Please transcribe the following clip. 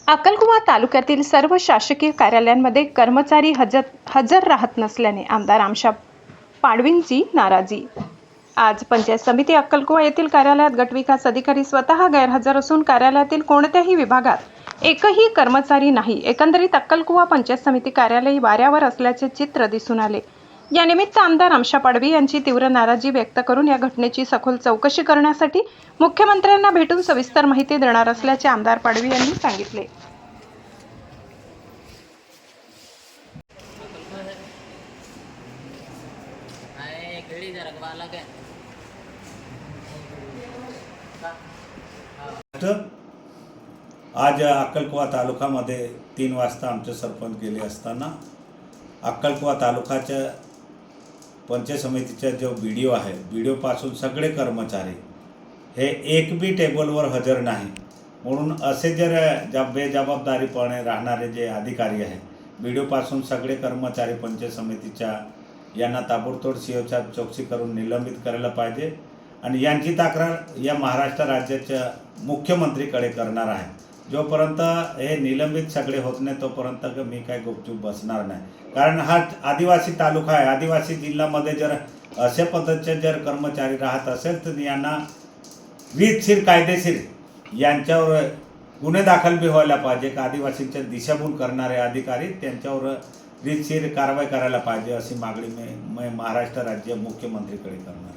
अक्कलकुवा तालुक्यातील सर्व शासकीय कार्यालयांमध्ये कर्मचारी हजर राहत नसल्याने आमदार आमशा पाडवींची नाराजी। आज पंचायत समिती अक्कलकुवा येथील कार्यालयात गटविकास अधिकारी स्वतः गैरहजर असून कार्यालयातील कोणत्याही विभागात एकही कर्मचारी नाही। एकंदरीत अक्कलकुवा पंचायत समिती कार्यालय वाऱ्यावर असल्याचे चित्र दिसून आले। या निमित्त आमदार आमशा पाडवी यांची तीव्र नाराजी व्यक्त करून या घटनेची सखोल चौकशी करण्यासाठी मुख्यमंत्र्यांना भेटून सविस्तर माहिती देणार असल्याचे आमदार पाडवी यांनी सांगितले। आज अक्कलकुवा तालुक्यामध्ये 3 वाजता आमचे सरपंच गेले असताना अक्कलकुवा तालुक्याच्या पंचायत समितीचा जो व्हिडिओ आहे, व्हिडिओपासून सगळे कर्मचारी हे एक बी टेबलवर हजर नाही म्हणून असे जर बेजबाबदारीपणे राहणारे जे अधिकारी आहे, व्हिडिओपासून सगळे कर्मचारी पंचायत समितीच्या यांना ताबडतोब सीओच्या चौकशी करून निलंबित करायला पाहिजे आणि यांची तक्रार या महाराष्ट्र राज्याच्या मुख्यमंत्रीकडे करणार आहे। जोपर्यंत हे निलंबित सगळे होत नाही तोपर्यंत मी काय गुपचूप बसणार नाही, कारण हा आदिवासी तालुका आहे। आदिवासी जिल्ह्यामध्ये जर अशा पद्धतीचे जर कर्मचारी राहत असेल तर यांना रीतशीर कायदेशीर यांच्यावर गुन्हे दाखल बी व्हायला पाहिजे का आदिवासींच्या दिशाभूल करणारे अधिकारी त्यांच्यावर रीतशीर कारवाई करायला पाहिजे अशी मागणी मी महाराष्ट्र राज्य मुख्यमंत्रीकडे करणार।